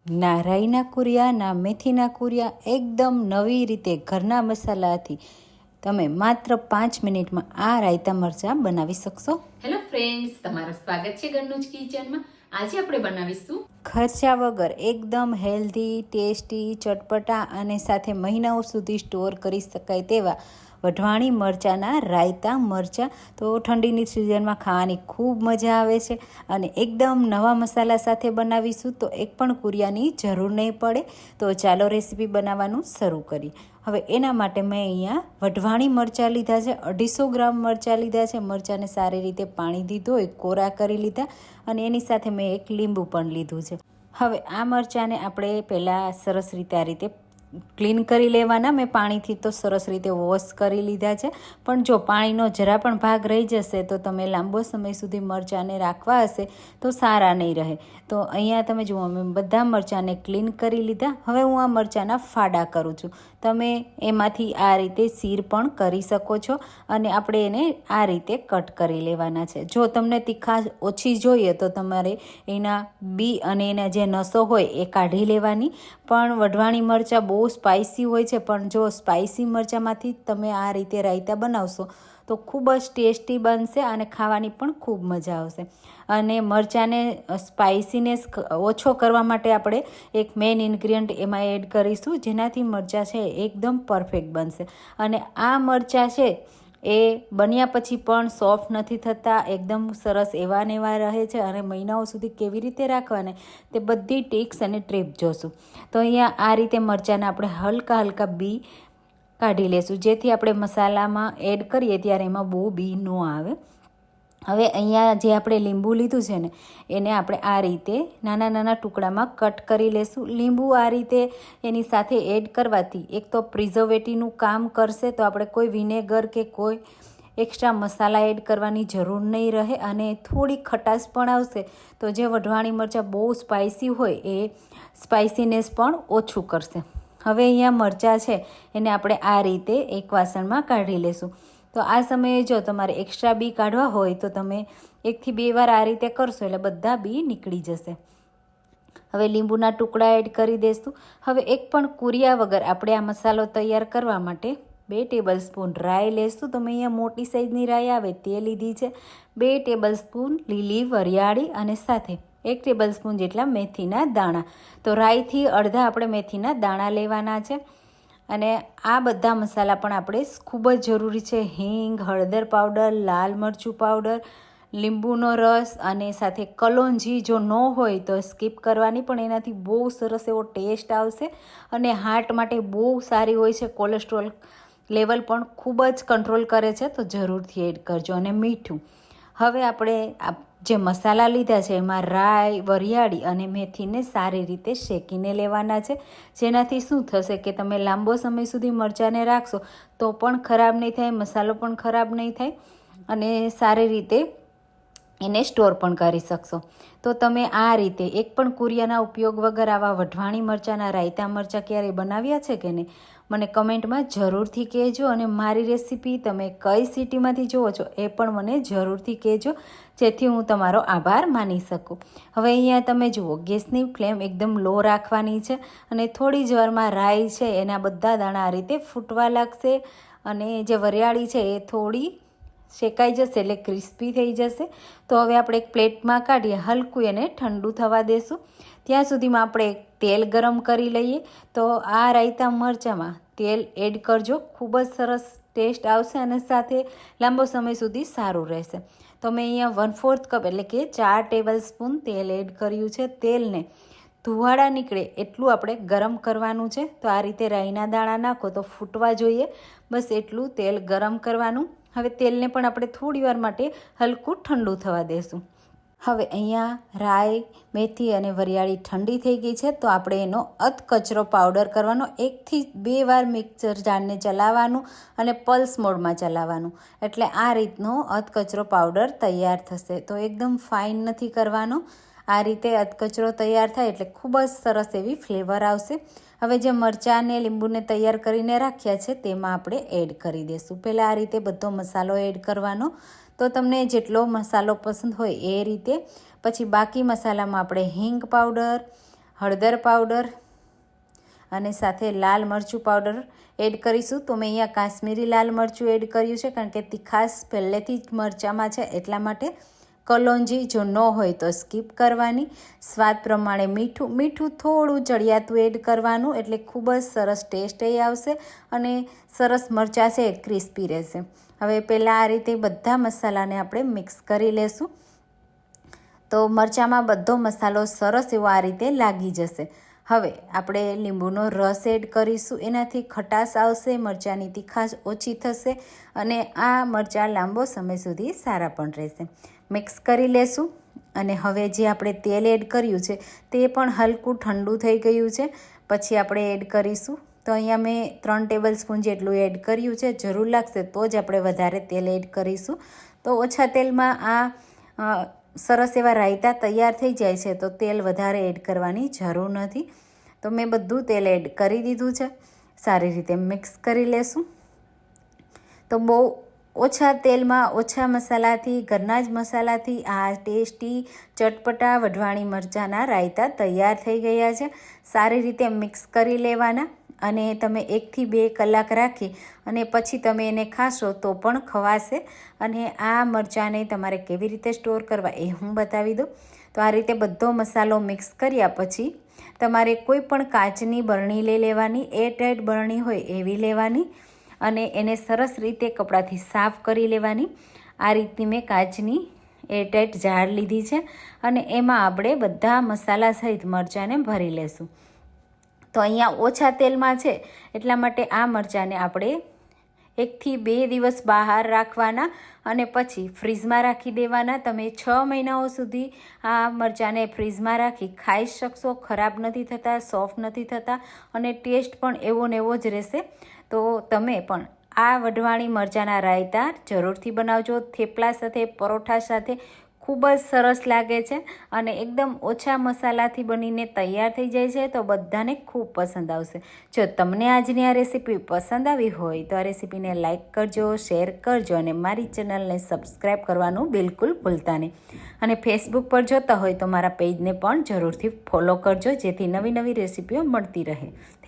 ના રાઈના કુરિયા ના મેથીના કુરિયા, એકદમ નવી રીતે ઘરના મસાલાથી તમે માત્ર 5 મિનિટમાં આ રાયતા મરચાં બનાવી શકશો. હેલો ફ્રેન્ડ્સ, તમારું સ્વાગત છે ઘરનું જ કિચનમાં. આજે આપણે બનાવીશું ખર્ચા વગર એકદમ હેલ્ધી, ટેસ્ટી, ચટપટા અને સાથે મહિનાઓ સુધી સ્ટોર કરી શકાય તેવા વઢવાણી મરચાંના રાયતા મરચાં. તો ઠંડીની સિઝનમાં ખાવાની ખૂબ મજા આવે છે અને એકદમ નવા મસાલા સાથે બનાવીશું તો એક પણ કુરિયાની જરૂર નહીં પડે. તો ચાલો રેસીપી બનાવવાનું શરૂ કરીએ. હવે એના માટે મેં અહીંયા વઢવાણી મરચાં લીધા છે, 250 ગ્રામ મરચાં લીધા છે. મરચાંને સારી રીતે પાણી દીધું, એક કોરા કરી લીધા અને એની સાથે મેં એક લીંબુ પણ લીધું છે. હવે આ મરચાંને આપણે પહેલાં સરસ રીતે આ રીતે ક્લીન કરી લેવાના. મેં પાણીથી તો સરસ રીતે વોશ કરી લીધા છે, પણ જો પાણીનો જરા પણ ભાગ રહી જશે તો તમે લાંબો સમય સુધી મરચાંને રાખવા હશે તો સારા નહીં રહે. તો અહીંયા તમે જુઓ, મેં બધા મરચાંને ક્લીન કરી લીધા. હવે હું આ મરચાંના ફાડા કરું છું. તમે એમાંથી આ રીતે ચીર પણ કરી શકો છો અને આપણે એને આ રીતે કટ કરી લેવાના છે. જો તમને તીખાશ ઓછી જોઈએ તો તમારે એના બી અને એના જે નસો હોય એ કાઢી લેવાની. પણ વઢવાણી મરચાં બહુ સ્પાઇસી હોય છે, પણ જો સ્પાઇસી મરચાંમાંથી તમે આ રીતે રાયતા બનાવશો તો ખૂબ જ ટેસ્ટી બનશે અને ખાવાની પણ ખૂબ મજા આવશે. અને મરચાંને સ્પાઇસીનેસ ઓછો કરવા માટે આપણે એક મેઇન ઇન્ગ્રીડિયન્ટ એમાં એડ કરીશું, જેનાથી મરચાં છે એકદમ પરફેક્ટ બનશે. અને આ મરચાં છે એ બન્યા પછી પણ સોફ્ટ નથી થતા, એકદમ સરસ એવા ને એવા રહે છે અને મહિનાઓ સુધી કેવી રીતે રાખવાને તે બધી ટિપ્સ અને ટ્રીપ જોશું. તો અહીંયા આ રીતે મરચાંને આપણે હલકા હલકા બી કાઢી લેશું, જેથી આપણે મસાલામાં એડ કરીએ ત્યારે એમાં બહુ બી ન આવે. હવે અહીંયા જે આપણે લીંબુ લીધું છે ને એને આપણે આ રીતે નાના નાના ટુકડામાં કટ કરી લેશું. લીંબુ આ રીતે એની સાથે એડ કરવાથી એક તો પ્રિઝર્વેટિવનું કામ કરશે, તો આપણે કોઈ વિનેગર કે કોઈ એક્સ્ટ્રા મસાલા એડ કરવાની જરૂર નહીં રહે અને થોડી ખટાશ પણ આવશે. તો જે વઢવાણી મરચાં બહુ સ્પાઇસી હોય એ સ્પાઇસીનેસ પણ ઓછું કરશે. હવે અહીંયા મરચાં છે એને આપણે આ રીતે એક વાસણમાં કાઢી લેશું. તો આ સમયે જો તમારે એક્સ્ટ્રા બી કાઢવા હોય તો તમે 1 થી 2 વાર આ રીતે કરશો એટલે બધા બી નીકળી જશે. હવે લીંબુના ટુકડા એડ કરી દઈશું. હવે એક પણ કુરિયા વગર આપણે આ મસાલો તૈયાર કરવા માટે 2 ટેબલ સ્પૂન રાઈ લેશું. તો મેં અહીંયા મોટી સાઈઝની રાઈ આવે તે લીધી છે. 2 ટેબલ સ્પૂન લીલી વરિયાળી અને સાથે 1 ટેબલ સ્પૂન જેટલા મેથીના દાણા. તો રાઈથી અડધા આપણે મેથીના દાણા લેવાના છે. અને આ બધા મસાલા પણ આપણે ખૂબ જ જરૂરી છે. હિંગ, હળદર પાવડર, લાલ મરચું પાવડર, લીંબુનો રસ અને સાથે કલોંજી જો ન હોય તો સ્કીપ કરવાની, પણ એનાથી બહુ સરસ એવો ટેસ્ટ આવશે અને હાર્ટ માટે બહુ સારી હોય છે. કોલેસ્ટ્રોલ લેવલ પણ ખૂબ જ કંટ્રોલ કરે છે, તો જરૂરથી એડ કરજો. અને મીઠું. હવે આપણે જે મસાલા લીધા છે એમાં રાઈ, વરિયાળી અને મેથીને સારી રીતે શેકીને લેવાના છે, જેનાથી શું થશે કે તમે લાંબો સમય સુધી મરચાંને રાખશો તો પણ ખરાબ નહીં થાય, મસાલો પણ ખરાબ નહીં થાય અને સારી રીતે એને સ્ટોર પણ કરી શકશો. તો તમે આ રીતે એક પણ કુરિયાના ઉપયોગ વગર આવા વઢવાણી મરચાંના રાયતા મરચાં ક્યારેય બનાવ્યા છે કે નહીં, મને કમેન્ટમાં જરૂરથી કહેજો. અને મારી રેસીપી તમે કઈ સિટીમાંથી જુઓ છો એ પણ મને જરૂરથી કહેજો, જેથી હું તમારો આભાર માની શકું. હવે અહીંયા તમે જુઓ, ગેસની ફ્લેમ એકદમ લો રાખવાની છે અને થોડી જ વારમાં રાઈ છે એના બધા દાણા આ રીતે ફૂટવા લાગશે અને જે વરિયાળી છે એ થોડી શેકાઈ જશે એટલે ક્રિસ્પી થઈ જશે. તો હવે આપણે એક પ્લેટમાં કાઢીએ, હલકું એને ઠંડુ થવા દેશું. ત્યાં સુધીમાં આપણે તેલ ગરમ કરી લઈએ. તો આ રાયતા મરચાંમાં તેલ એડ કરજો, ખૂબ જ સરસ ટેસ્ટ આવશે અને સાથે લાંબો સમય સુધી સારું રહેશે. તો મેં અહીંયા 1/4 કપ એટલે કે 4 ટેબલ સ્પૂન તેલ એડ કર્યું છે. તેલને ધુવાડા નીકળે એટલું આપણે ગરમ કરવાનું છે. તો આ રીતે રાઈના દાણા નાખો તો ફૂટવા જોઈએ, બસ એટલું તેલ ગરમ કરવાનું. હવે તેલને પણ આપણે થોડી વાર માટે હલકું ઠંડુ થવા દેશું. હવે અહીંયા રાઈ, મેથી અને વરિયાળી ઠંડી થઈ ગઈ છે, તો આપણે એનો અધકચરો પાવડર કરવાનો. 1 થી 2 વાર મિક્સર જારને ચલાવવાનું અને પલ્સ મોડમાં ચલાવવાનું, એટલે આ રીતનો અધકચરો પાવડર તૈયાર થશે. તો એકદમ ફાઇન નથી કરવાનો, આ રીતે અધકચરો તૈયાર થાય એટલે ખૂબ જ સરસ એવી ફ્લેવર આવશે. હવે જે મરચાં અને લીંબુને તૈયાર કરીને રાખ્યા છે તેમાં આપણે એડ કરી દઈશું. પહેલાં આ રીતે બધો મસાલો એડ કરવાનો. તો તમને જેટલો મસાલો પસંદ હોય એ રીતે. પછી બાકી મસાલામાં આપણે હિંગ પાવડર, હળદર પાવડર અને સાથે લાલ મરચું પાવડર એડ કરીશું. તો મેં અહીંયા કાશ્મીરી લાલ મરચું એડ કર્યું છે કારણ કે તીખાશ પહેલેથી જ મરચાંમાં છે એટલા માટે. કલોંજી જો ન હોય તો સ્કીપ કરવાની. સ્વાદ પ્રમાણે મીઠું થોડું ચડિયાતું એડ કરવાનું એટલે ખૂબ જ સરસ ટેસ્ટ એ આવશે અને સરસ મરચાં છે એ ક્રિસ્પી રહેશે. હવે પહેલાં આ રીતે બધા મસાલાને આપણે મિક્સ કરી લેશું. તો મરચાંમાં બધો મસાલો સરસ એવો આ રીતે લાગી જશે. હવે આપણે લીંબુનો રસ એડ કરીશું. એનાથી ખટાશ આવશે, મરચાંની તીખાશ ઓછી થશે અને આ મરચાં લાંબો સમય સુધી સારા પણ રહેશે. મિક્સ કરી લેશું અને હવે જે આપણે તેલ એડ કર્યું છે તે પણ હલકું ઠંડુ થઈ ગયું છે. પછી આપણે એડ કરીશું. તો અહીંયા મેં 3 ટેબલ સ્પૂન જેટલું એડ કર્યું છે. જરૂર લાગશે તો જ આપણે વધારે તેલ એડ કરીશું. તો ઓછા તેલમાં આ સરસ એવા રાયતા તૈયાર થઈ જાય છે તો તેલ વધારે એડ કરવાની જરૂર નથી. તો મેં બધું તેલ એડ કરી દીધું છે. સારી રીતે મિક્સ કરી લેશું. તો બહુ ઓછા તેલમાં ઓછા મસાલાથી, ઘરના જ મસાલાથી આ ટેસ્ટી ચટપટા વઢવાણી મરચાંના રાયતા તૈયાર થઈ ગયા છે. સારી રીતે મિક્સ કરી લેવાના અને તમે 1 થી 2 કલાક રાખી અને પછી તમે એને ખાશો તો પણ ખવાશે. અને આ મરચાંને તમારે કેવી રીતે સ્ટોર કરવા એ હું બતાવી દઉં. તો આ રીતે બધો મસાલો મિક્સ કર્યા પછી તમારે કોઈ પણ કાચની બરણી લઈ લેવાની. એરટાઈટ બરણી હોય એવી લેવાની અને એને સરસ રીતે કપડાથી સાફ કરી લેવાની. આ રીતની મેં કાચની એરટાઈટ જાર લીધી છે અને એમાં આપણે બધા મસાલા સહિત મરચાંને ભરી લેશું. તો અહીંયા ઓછા તેલમાં છે એટલા માટે આ મરચાંને આપણે 1 થી 2 દિવસ બહાર રાખવાના અને પછી ફ્રીઝમાં રાખી દેવાના. તમે 6 મહિનાઓ સુધી આ મરચાંને ફ્રીઝમાં રાખી ખાઈ શકશો. ખરાબ નથી થતા, સોફ્ટ નથી થતા અને ટેસ્ટ પણ એવો ને એવો જ રહેશે. તો તમે પણ આ વઢવાણી મરચાંના રાયતા જરૂરથી બનાવજો. થેપલા સાથે, પરોઠા સાથે ખૂબ જ સરસ લાગે છે અને એકદમ ઓછા મસાલાથી બનીને તૈયાર થઈ જાય છે તો બધાને ખૂબ પસંદ આવશે. જો તમને આજની આ રેસીપી પસંદ આવી હોય તો આ રેસીપીને લાઇક કરજો, શેર કરજો અને મારી ચેનલને સબસ્ક્રાઈબ કરવાનું બિલકુલ ભૂલતા નહીં. અને ફેસબુક પર જોતા હોય તો મારા પેજને પણ જરૂરથી ફોલો કરજો જેથી નવી નવી રેસીપીઓ મળતી રહે. થેન્ક